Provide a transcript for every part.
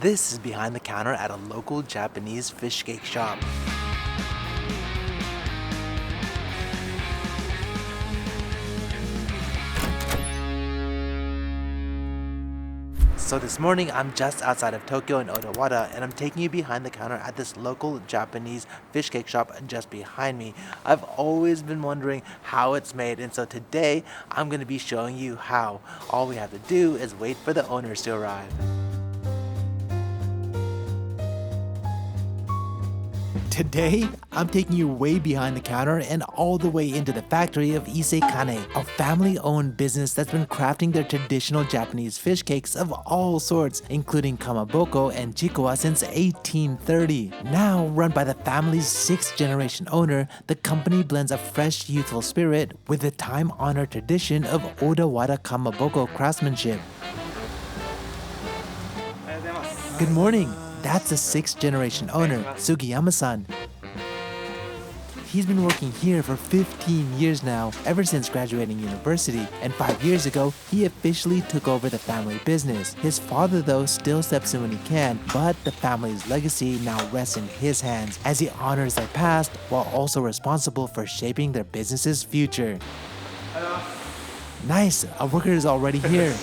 This is behind the counter at a local Japanese fish cake shop. So this morning, I'm just outside of Tokyo in Odawara, and I'm taking you behind the counter at this local Japanese fish cake shop just behind me. I've always been wondering how it's made, and so today, I'm going to be showing you how. All we have to do is wait for the owners to arrive. Today, I'm taking you way behind the counter and all the way into the factory of Issei Kane, a family-owned business that's been crafting their traditional Japanese fish cakes of all sorts, including kamaboko and chikuwa since 1830. Now run by the family's sixth-generation owner, the company blends a fresh, youthful spirit with the time-honored tradition of Odawara kamaboko craftsmanship. Good morning. That's the sixth-generation owner, Sugiyama-san. He's been working here for 15 years now, ever since graduating university, and 5 years ago, he officially took over the family business. His father, though, still steps in when he can, but the family's legacy now rests in his hands as he honors their past while also responsible for shaping their business's future. Nice, a worker is already here.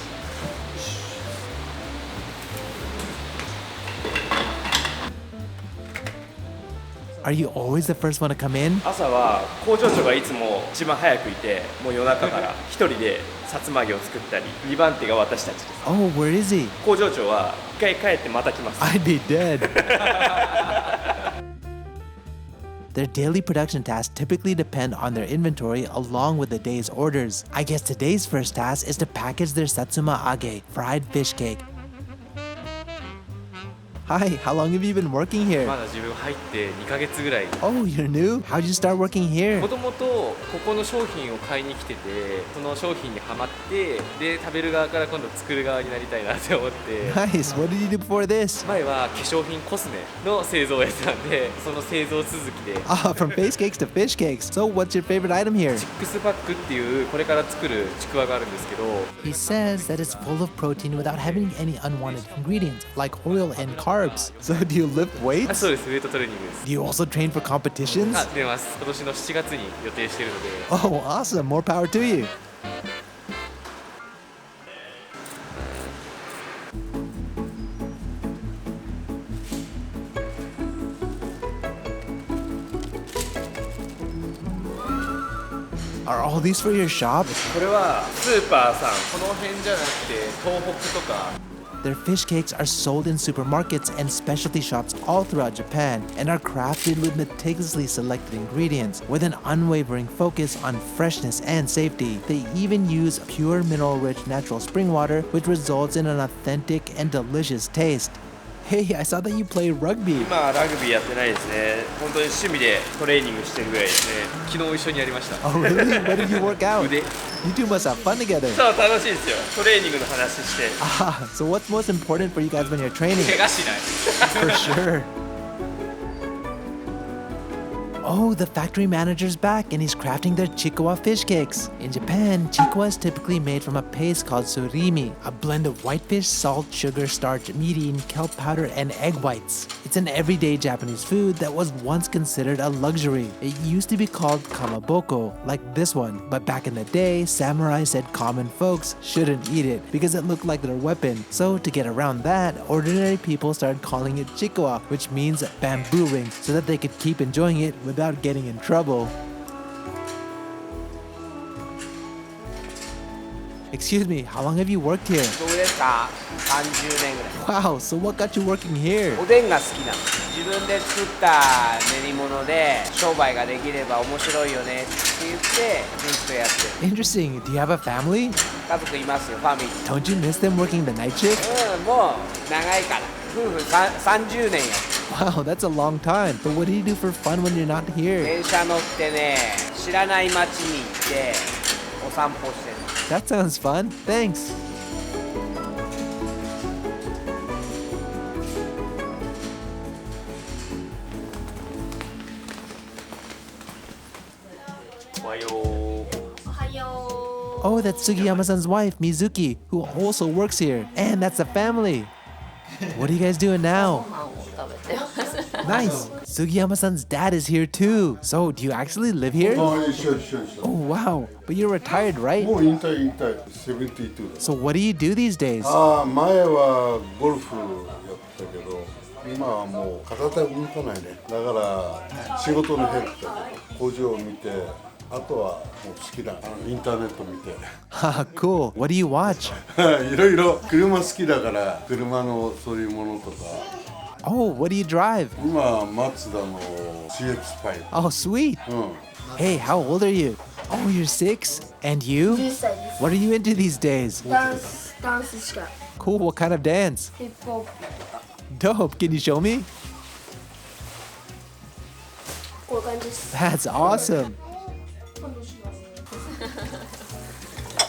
Are you always the first one to come in? 朝は工場長がいつも一番早くいて、もう夜中から一人でさつま揚げを作ったり、2番手が私たちです。 Oh, where is he? 工場長は一回帰ってまた来ます。 I'd be dead. Their daily production tasks typically depend on their inventory along with the day's orders. I guess today's first task is to package their satsuma age, fried fish cake. Hi, how long have you been working here? まだ自分入って2ヶ月ぐらい。 Oh, you're new? How'd you start working here? もともとここの商品を買いに来てて、その商品にハマって、で食べる側から今度作る側になりたいなって思って。 Nice. What did you do before this? 前は化粧品コスメの製造をやってたんで、その製造続きで。 Ah, from face cakes to fish cakes. So what's your favorite item here? チックスパックっていうこれから作るちくわがあるんですけど。 He says that it's full of protein without having any unwanted ingredients like oil and carbs. So do you lift あ、 weights? そうです。ウェイトトレーニングです。 Do you also train for competitions? あ、出ます。今年の7月に予定しているので。 Oh, awesome. More power to you. Are all these for your shop? これはスーパーさん、この辺じゃなくて東北とか。 Their fish cakes are sold in supermarkets and specialty shops all throughout Japan and are crafted with meticulously selected ingredients with an unwavering focus on freshness and safety. They even use pure mineral-rich natural spring water, which results in an authentic and delicious taste. Hey, I saw that you play rugby. 今はラグビーやってないですね。本当に趣味でトレーニングしてるぐらいですね。昨日一緒にやりました。 Oh, really? What did you work out? 腕。 You two must have fun together. そう、楽しいですよ。トレーニングの話して。 Ah, so what's most important for you guys when you're training? 怪我しない。 For sure. Oh, the factory manager's back and he's crafting their chikuwa fish cakes. In Japan, chikuwa is typically made from a paste called surimi, a blend of whitefish, salt, sugar, starch, meat-eaten, kelp powder, and egg whites. It's an everyday Japanese food that was once considered a luxury. It used to be called kamaboko, like this one, but back in the day, samurai said common folks shouldn't eat it because it looked like their weapon. So to get around that, ordinary people started calling it chikuwa, which means bamboo ring, so that they could keep enjoying it without getting in trouble. Excuse me, how long have you worked here? 僕ですか30年ぐらい Wow, so what got you working here? おでんが好きなの自分で作った練り物で商売ができれば面白いよねって言ってずっとやってる Interesting. Do you have a family? 家族いますよファミリー Don't you miss them working the night shift? もう長いから夫婦30年やって Wow, that's a long time. But what do you do for fun when you're not here? 電車乗ってね知らない街に行ってお散歩してる That sounds fun. Thanks. Oh, that's Sugiyama-san's wife, Mizuki, who also works here. And that's the family. What are you guys doing now? パンを食べてます。Nice. Sugiyama-san's dad is here too. So, do you actually live here? ああ、一緒。 Oh, wow. But you're retired, right? もう引退、72だ。 So, what do you do these days? ああ、前はゴルフやったけど、今はもう体動かないね。だから仕事のヘルプだけど、工場を見て、あとはもう好きだ。インターネット見て。Haha, cool. What do you watch? いろいろ車好きだから車のそういうものとか Oh, what do you drive? 今マツダの CX5 Oh, sweet. うん Hey, how old are you? Oh, you're 6? And you? 10歳です。 What are you into these days? ダンスしか Cool. What kind of dance? ヒップホップとか Dope. Can you show me? こういう感じです。 That's awesome.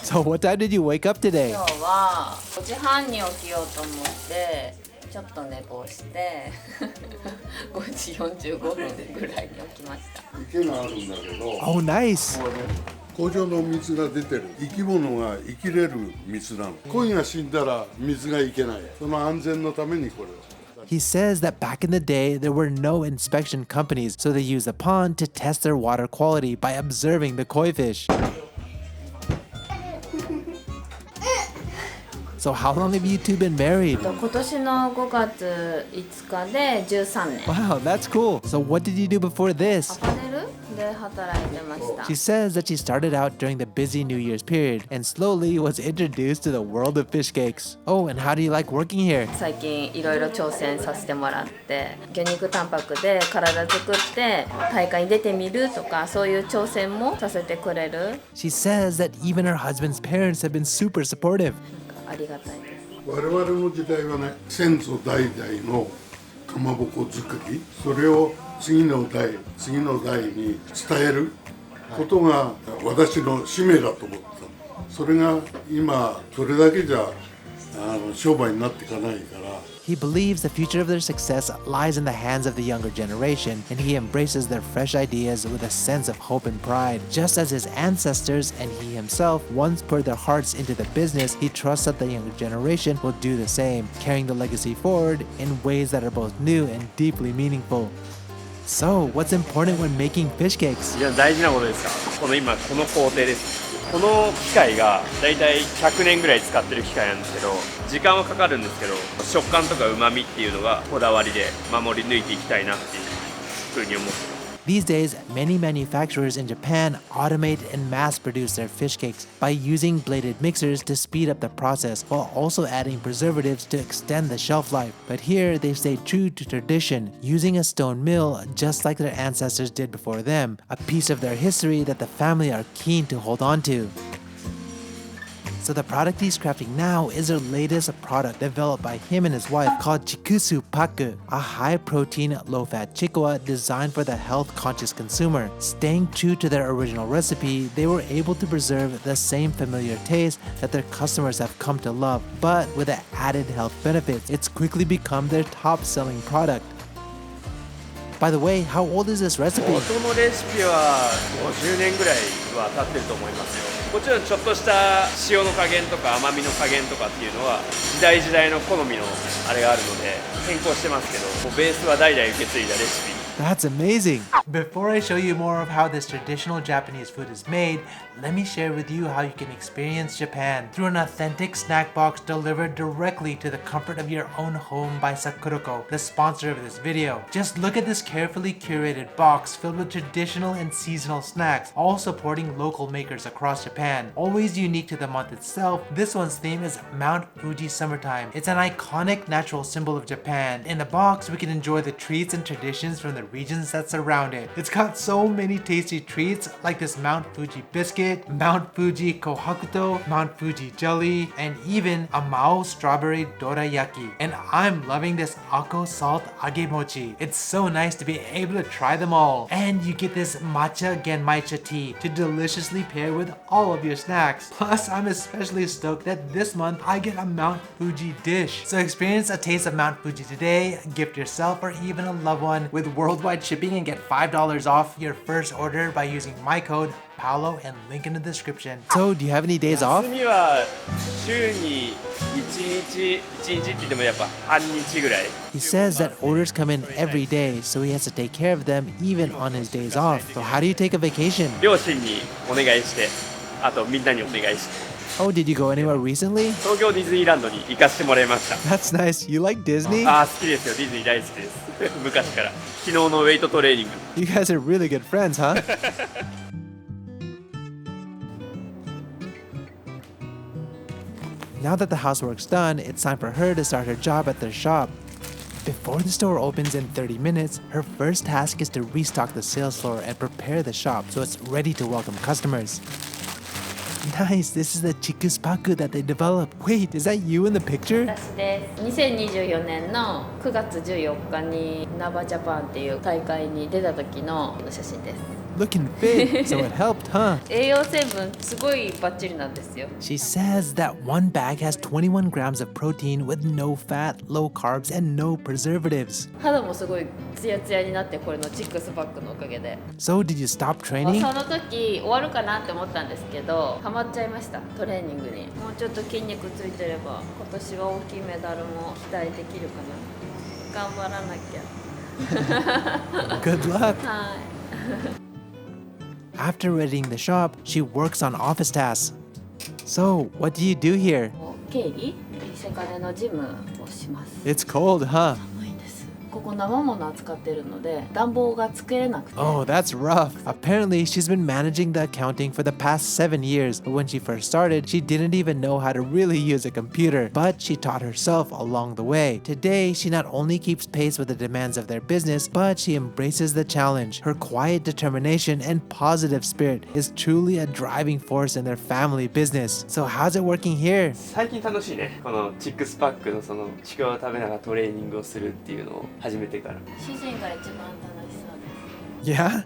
So, what time did you wake up today? 今日は5時半に起きようと思ってちょっと寝坊して5時45分ぐらいに起きました。池があるんだけど Oh, nice. 工場の水が出てる生き物が生きれる水なの鯉が死んだら水がいけないその安全のためにこれを He says that back in the day, there were no inspection companies, so they used the pond to test their water quality by observing the koi fish. So how long have you two been married? 今年の5月5日で13年。 Wow, that's cool. So what did you do before ア this? パレルで働いてました。 She says that she started out during the busy New Year's period and slowly was introduced to the world of fish cakes. Oh, and how do you like working here? 最近いろいろ挑戦させてもらって魚肉タンパクで体作って大会に出てみるとかそういう挑戦もさせてくれる She says that even her husband's parents have been super supportive. ありがたいです。我々の時代はね先祖代々のかまぼこ作りそれを次の代に伝えることが私の使命だと思ってたそれが今それだけじゃ商売になっていかないから He believes the future of their success lies in the hands of the younger generation, and he embraces their fresh ideas with a sense of hope and pride. Just as his ancestors and he himself once poured their hearts into the business, he trusts that the younger generation will do the same, carrying the legacy forward in ways that are both new and deeply meaningful. So, what's important when making fish cakes? いや大事なことですか今この工程ですこの機械がだいたい100年ぐらい使ってる機械なんですけど時間はかかるんですけど食感とか旨味っていうのがこだわりで守り抜いていきたいなっていうふうに思ってます These days, many manufacturers in Japan automate and mass produce their fish cakes by using bladed mixers to speed up the process while also adding preservatives to extend the shelf life. But here, they've stayed true to tradition, using a stone mill just like their ancestors did before them, a piece of their history that the family are keen to hold on to. So the product he's crafting now is their latest product developed by him and his wife called Chikusu Paku, a high-protein, low-fat chikwa designed for the health-conscious consumer. Staying true to their original recipe, they were able to preserve the same familiar taste that their customers have come to love, but with the added health benefits. It's quickly become their top-selling product. By the way, how old is this recipe? 元のレシピは50年ぐらいは経ってると思いますよもちろんちょっとした塩の加減とか甘みの加減とかっていうのは時代時代の好みのあれがあるので変更してますけどベースは代々受け継いだレシピ That's amazing! Before I show you more of how this traditional Japanese food is made, let me share with you how you can experience Japan through an authentic snack box delivered directly to the comfort of your own home by Sakuroko, the sponsor of this video. Just look at this carefully curated box filled with traditional and seasonal snacks, all supporting local makers across Japan. Always unique to the month itself, this one's theme is Mount Fuji Summertime. It's an iconic natural symbol of Japan. In the box, we can enjoy the treats and traditions from the regions that surround it. It's got so many tasty treats like this Mount Fuji biscuit, Mount Fuji kohakuto, Mount Fuji jelly, and even a Mao strawberry dorayaki. And I'm loving this Ako salt agemochi. It's so nice to be able to try them all. And you get this matcha genmaicha tea to deliciously pair with all of your snacks. Plus, I'm especially stoked that this month I get a Mount Fuji dish. So experience a taste of Mount Fuji today, gift yourself or even a loved one with world worldwide shipping and get $5 off your first order by using my code Paolo and link in the description. So, do you have any days off? 休みは週に1日って言ってもやっぱ半日ぐらい。 He says that orders come in every day, so he has to take care of them even on his days off. So, how do you take a vacation? 両親にお願いして、あとみんなにお願いして。 Oh, did you go anywhere recently? 東京ディズニーランドに行かせてもらいました。 That's nice. You like Disney? ああ、好きですよ。ディズニー大好きです。昔から。昨日のウェイトトレーニング。 You guys are really good friends, huh? Now that the housework's done, it's time for her to start her job at their shop. Before the store opens in 30 minutes, her first task is to restock the sales floor and prepare the shop so it's ready to welcome customers. Nice, this is the chikuspaku that they developed. Wait, is that you in the picture? 私です。2024年の9月14日にナバジャパンっていう大会に出た時の写真です。 Looking fit, so it helped, huh? 栄養成分すごいバッチリなんですよ。 She says that one bag has 21 grams of protein with no fat, low carbs, and no preservatives. 肌もすごいツヤツヤになってこれのチックスパックのおかげで。 So, did you stop training? その時終わるかなって思ったんですけど、ハマっちゃいましたトレーニングに。もうちょっと筋肉ついてれば今年は大きいメダルも期待できるかな。頑張らなきゃ。 Good luck. はい。 After readying the shop, she works on office tasks. So, what do you do here? 経理、セカネの事務をします。 It's cold, huh? 寒いんです。ここ生物扱ってるので暖房がつけれなくて。 Oh, that's rough. Apparently, she's been managing the accounting for the past 7 years. But when she first started, she didn't even know how to really use a computer. But she taught herself along the way. Today, she not only keeps pace with the demands of their business, but she embraces the challenge. Her quiet determination and positive spirit is truly a driving force in their family business. So how's it working here? 最近楽しいね。このチックスパックのそのちくわを食べながらトレーニングをするっていうのを始めてから。主人が一番楽しそうです。 Yeah?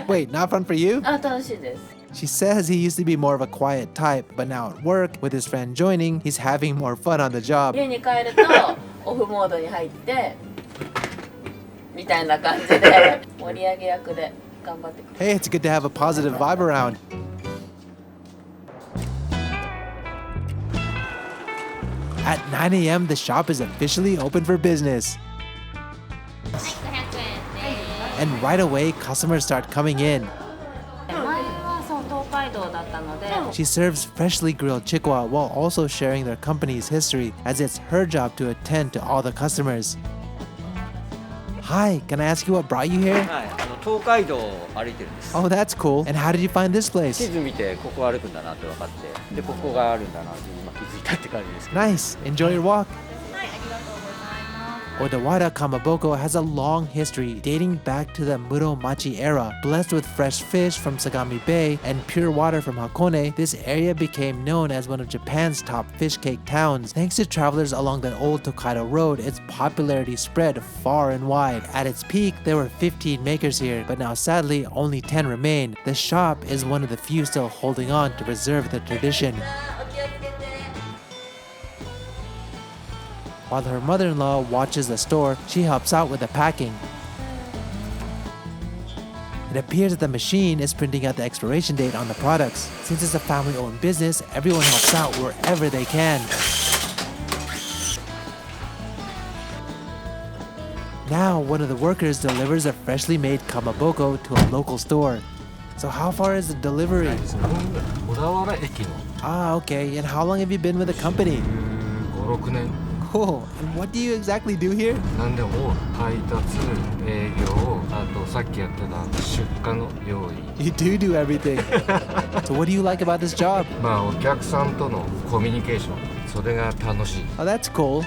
Wait, not fun for you? あ、楽しいです。 She says he used to be more of a quiet type, but now at work, with his friend joining, he's having more fun on the job. 家に帰るとオフモードに入ってみたいな感じで盛り上げ役で頑張ってくれる。 Hey, it's good to have a positive vibe around. At 9 a.m., the shop is officially open for business. And right away, customers start coming in. 前はそう東海道だったので。 She serves freshly grilled chikwa while also sharing their company's history, as it's her job to attend to all the customers. Hi, can I ask you what brought you here? はい、東海道を歩いてるんです。 Oh, that's cool. And how did you find this 地 place? 図見てここ歩くんだなって分かって、でここがあるんだなって今気づいたって感じですけど。 Nice. Enjoy your walk. Odawara Kamaboko has a long history dating back to the Muromachi era. Blessed with fresh fish from Sagami Bay and pure water from Hakone, this area became known as one of Japan's top fish cake towns. Thanks to travelers along the old Tokaido Road, its popularity spread far and wide. At its peak, there were 15 makers here, but now sadly, only 10 remain. The shop is one of the few still holding on to preserve the tradition. While her mother-in-law watches the store, she helps out with the packing. It appears that the machine is printing out the expiration date on the products. Since it's a family-owned business, everyone helps out wherever they can. Now, one of the workers delivers a freshly made kamaboko to a local store. So how far is the delivery? 小田原駅の Ah, okay. And how long have you been with the company? 5、6年 Cool. And what do you exactly do here? 何でも配達、営業、あとさっきやってた出荷の用意 You do everything. So what do you like about this job? まあお客さんとのコミュニケーションそれが楽しい Oh, that's cool.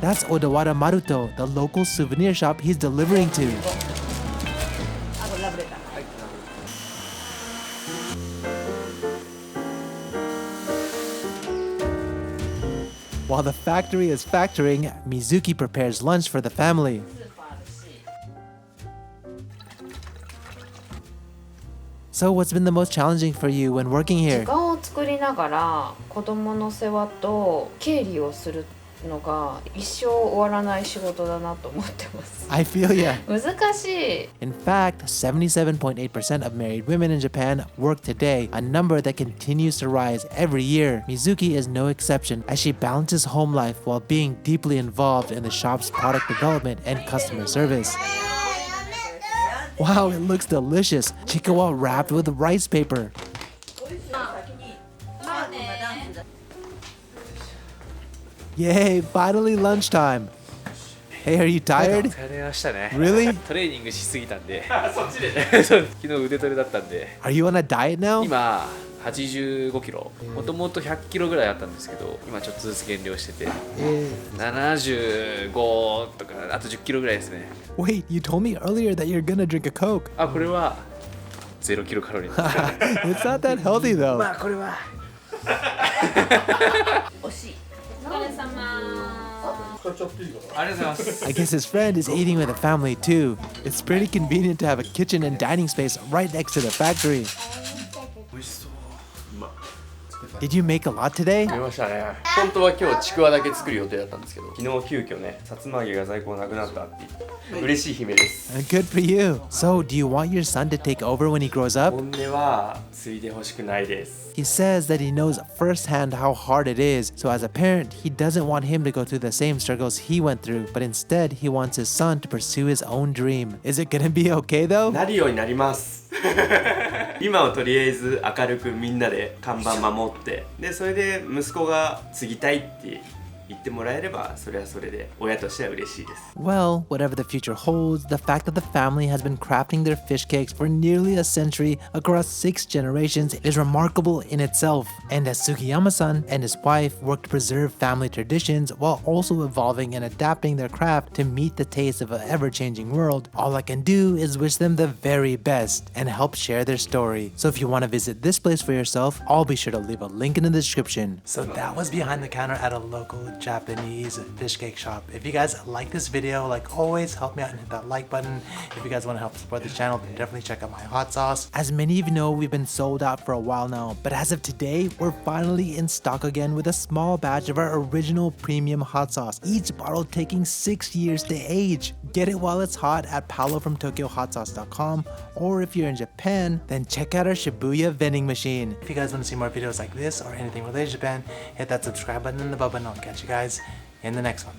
That's Odawara Maruto, the local souvenir shop he's delivering to. While the factory is factoring, Mizuki prepares lunch for the family. So what's been the most challenging for you when working 時 here? 間を作りながら子供の世話と経理をするのが一生終わらない仕事だなと思ってます。 I feel ya. 難しい。 In fact, 77.8% of married women in Japan work today, a number that continues to rise every year. Mizuki is no exception as she balances home life while being deeply involved in the shop's product development and customer service. Wow, it looks delicious. Chikawa wrapped with rice paper. Yay, finally lunchtime. Hey, are you tired? 疲れましたね。 Really? トレーニングしすぎたんで。そっちでね。昨日腕トレだったんで。 Are you on a diet now? 今85キロ。もともと100キロぐらいあったんですけど、今ちょっとずつ減量してて、75とかあと10キロぐらいですね。 Wait, you told me earlier that you're gonna drink a Coke. あ、これは0キロカロリーなんです。 It's not that healthy though. まあこれは。惜しい。お疲れ様。ありがとうございます。 I guess his friend is eating with a family too. It's pretty convenient to have a kitchen and dining space right next to the factory. Did you make a lot today? 食べましたね。本当は今日ちくわだけ作る予定だったんですけど、昨日急遽ね、さつま揚げが在庫なくなったって言って嬉しい悲鳴です。 Good for you. So, do you want your son to take over when he grows up? 本音は継いでほしくないです。 He says that he knows firsthand how hard it is, so as a parent, he doesn't want him to go through the same struggles he went through, but instead, he wants his son to pursue his own dream. Is it gonna be okay though? なるようになります。今はとりあえず明るくみんなで看板守って、でそれで息子が継ぎたいって言ってもらえれば、それはそれで親としては嬉しいです。 Well, whatever the future holds, the fact that the family has been crafting their fish cakes for nearly a century across 6 generations is remarkable in itself. And as Sugiyama-san and his wife work to preserve family traditions while also evolving and adapting their craft to meet the taste of an ever-changing world, all I can do is wish them the very best and help share their story. So if you want to visit this place for yourself, I'll be sure to leave a link in the description. So that was behind the counter at a local Japanese fish cake shop. If you guys like this video, like always, help me out and hit that like button. If you guys want to help support the channel, then definitely check out my hot sauce. As many of you know, we've been sold out for a while now, but as of today, we're finally in stock again with a small batch of our original premium hot sauce, each bottle taking 6 years to age. Get it while it's hot at paolo-from-tokyo-hotsauce.com, or if you're in Japan, then check out our Shibuya vending machine. If you guys want to see more videos like this or anything related to Japan, hit that subscribe button and the bell button. I'll catch you guys in the next one.